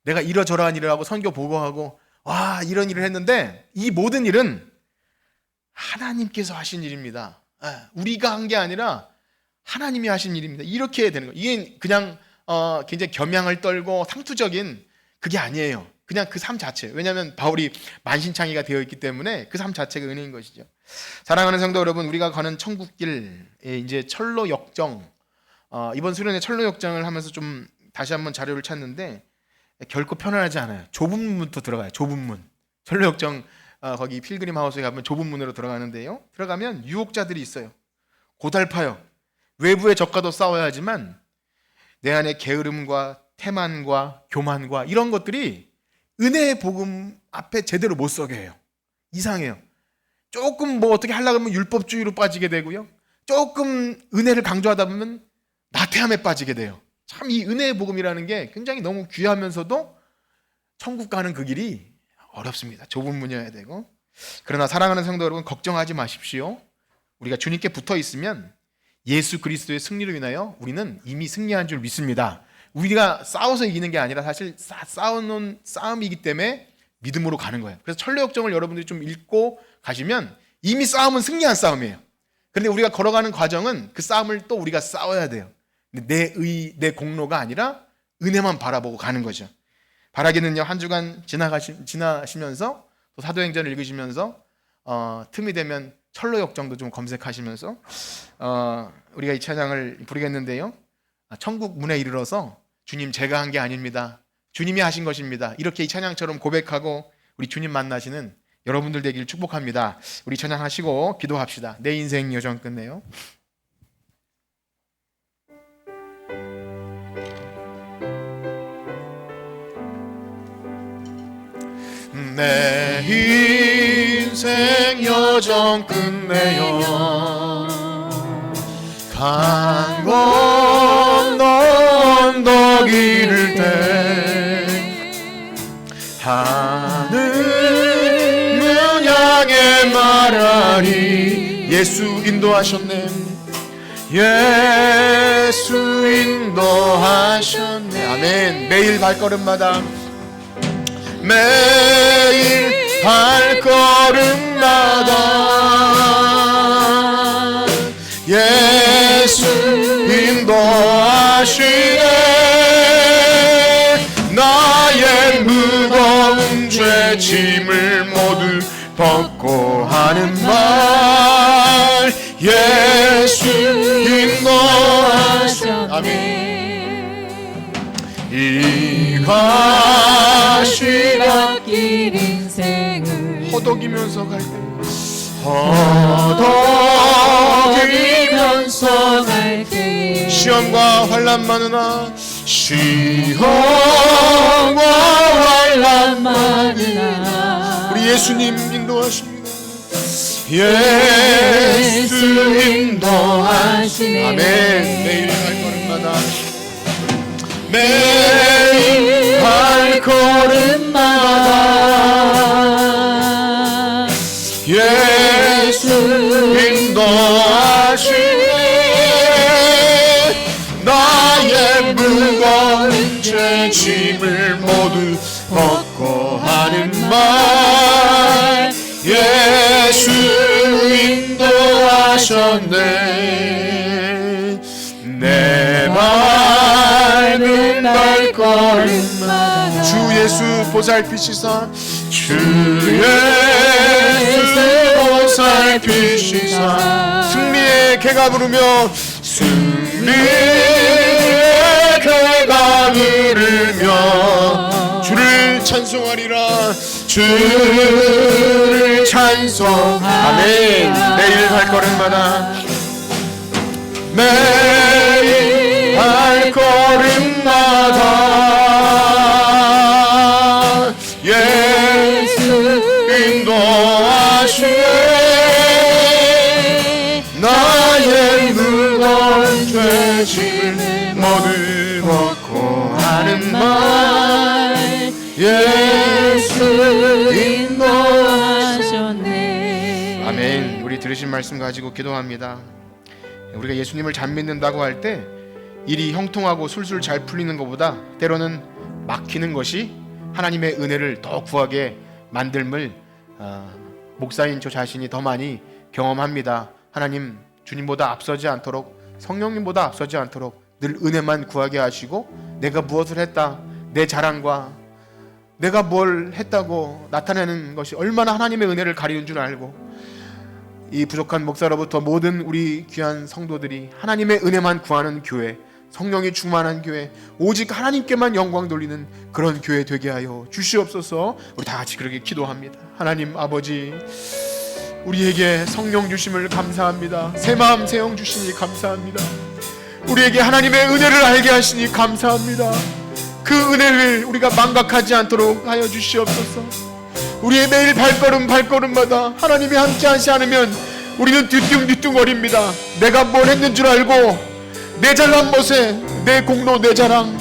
내가 이러저러한 일을 하고 선교 보고하고 와 이런 일을 했는데 이 모든 일은 하나님께서 하신 일입니다. 우리가 한 게 아니라 하나님이 하신 일입니다. 이렇게 해야 되는 거예요. 이게 그냥 굉장히 겸양을 떨고 상투적인 그게 아니에요. 그냥 그 삶 자체. 왜냐하면 바울이 만신창이가 되어 있기 때문에 그 삶 자체가 은혜인 것이죠. 사랑하는 성도 여러분, 우리가 가는 천국길에 이제 철로 역정, 이번 수련회 철로 역정을 하면서 좀 다시 한번 자료를 찾는데 결코 편안하지 않아요. 좁은 문부터 들어가요. 좁은 문. 철로 역정 거기 필그림 하우스에 가면 좁은 문으로 들어가는데요. 들어가면 유혹자들이 있어요. 고달파요. 외부의 적과도 싸워야 하지만 내 안에 게으름과 태만과 교만과 이런 것들이 은혜의 복음 앞에 제대로 못 서게 해요. 이상해요. 조금 뭐 어떻게 하려고 하면 율법주의로 빠지게 되고요. 조금 은혜를 강조하다 보면 나태함에 빠지게 돼요. 참 이 은혜의 복음이라는 게 굉장히 너무 귀하면서도 천국 가는 그 길이 어렵습니다. 좁은 문이어야 되고. 그러나 사랑하는 성도 여러분, 걱정하지 마십시오. 우리가 주님께 붙어 있으면 예수 그리스도의 승리로 인하여 우리는 이미 승리한 줄 믿습니다. 우리가 싸워서 이기는 게 아니라 사실 싸우는 싸움이기 때문에 믿음으로 가는 거예요. 그래서 철로 역정을 여러분들이 좀 읽고 가시면 이미 싸움은 승리한 싸움이에요. 그런데 우리가 걸어가는 과정은 그 싸움을 또 우리가 싸워야 돼요. 내 공로가 아니라 은혜만 바라보고 가는 거죠. 바라기는요, 한 주간 지나시면서 또 사도행전을 읽으시면서 틈이 되면 철로 역정도 좀 검색하시면서 우리가 이 찬양을 부르겠는데요. 천국 문에 이르러서 주님 제가 한 게 아닙니다. 주님이 하신 것입니다. 이렇게 이 찬양처럼 고백하고 우리 주님 만나시는 여러분들 되길 축복합니다. 우리 찬양하시고 기도합시다. 내 인생 여정 끝내요. 내 인생 여정 끝내요. 강 건너 언덕 이를 때 하늘을 향해 말하리. 예수 인도하셨네. 예수 인도하셨네. 아멘. 매일 발걸음마다, 매일 발걸음마다 예수 인도하시네. 나의 무거운 죄 짐을 모두 벗고 하는 말, 예수 인도하시네. 아멘. 이것이 길 인생을 허덕이면서 갈 때, 허덕이면서 갈 때 시험과 환난 많으나 시험과 환난 많으나 우리 예수님 인도하십니다. 예수 인도하시네. 아멘. 매일 발걸음마다 매일 발걸음마다 예수 인도하시네. 나의 무거운 죄짐을 모두 벗고 하는 말 예수 인도하셨네. 내 밟은 발걸음마다 주 예수 보살피시사 주 예수 보살피시사 승리의 개가 부르며 승리의 개가 부르며 주를 찬송하리라. 주를 찬송. 아멘. 매일 발걸음마다 매일 발걸음마다 예수 인도하시네. 나의 무거운 죄짐을 모두 벗고 하는 말 예수 인도하셨네. 아멘. 우리 들으신 말씀 가지고 기도합니다. 우리가 예수님을 잘 믿는다고 할 때 일이 형통하고 술술 잘 풀리는 것보다 때로는 막히는 것이 하나님의 은혜를 더 구하게 만들물 목사인 저 자신이 더 많이 경험합니다. 하나님 주님보다 앞서지 않도록 성령님보다 앞서지 않도록 늘 은혜만 구하게 하시고 내가 무엇을 했다 내 자랑과 내가 뭘 했다고 나타내는 것이 얼마나 하나님의 은혜를 가리는 줄 알고 이 부족한 목사로부터 모든 우리 귀한 성도들이 하나님의 은혜만 구하는 교회, 성령이 충만한 교회, 오직 하나님께만 영광 돌리는 그런 교회 되게 하여 주시옵소서. 우리 다 같이 그렇게 기도합니다. 하나님 아버지, 우리에게 성령 주심을 감사합니다. 새 마음 새 영 주시니 감사합니다. 우리에게 하나님의 은혜를 알게 하시니 감사합니다. 그 은혜를 우리가 망각하지 않도록 하여 주시옵소서. 우리의 매일 발걸음마다 하나님이 함께하지 않으면 우리는 뒤뚱뒤뚱거립니다. 내가 뭘 했는 줄 알고 내 잘난 것에 내 공로 내 자랑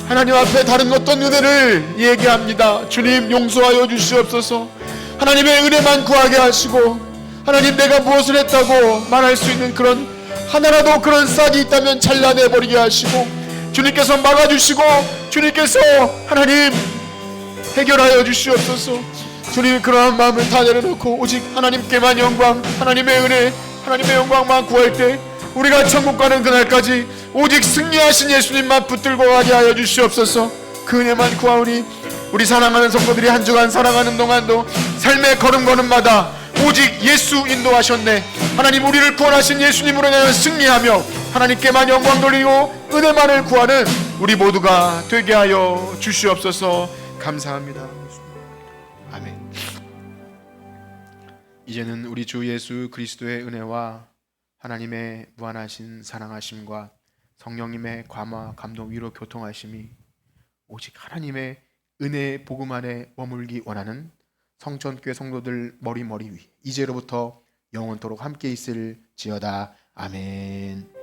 하나님 앞에 다른 어떤 은혜를 얘기합니다. 주님 용서하여 주시옵소서. 하나님의 은혜만 구하게 하시고 하나님 내가 무엇을 했다고 말할 수 있는 그런 하나라도 그런 싹이 있다면 잘라내버리게 하시고 주님께서 막아주시고 주님께서 하나님 해결하여 주시옵소서. 주님 그러한 마음을 다 내려놓고 오직 하나님께만 영광 하나님의 은혜 하나님의 영광만 구할 때 우리가 천국 가는 그날까지 오직 승리하신 예수님만 붙들고 가게 하여 주시옵소서. 그 은혜만 구하오니 우리 사랑하는 성도들이 한 주간 살아가는 동안도 삶의 걸음걸음마다 오직 예수 인도하셨네. 하나님 우리를 구원하신 예수님으로 인하여 승리하며 하나님께만 영광 돌리고 은혜만을 구하는 우리 모두가 되게 하여 주시옵소서. 감사합니다. 아멘. 이제는 우리 주 예수 그리스도의 은혜와 하나님의 무한하신 사랑하심과 성령님의 감화 감동 위로 교통하심이 오직 하나님의 은혜 복음 안에 머물기 원하는 성천교회 성도들 머리 위 이제로부터 영원토록 함께 있을지어다. 아멘.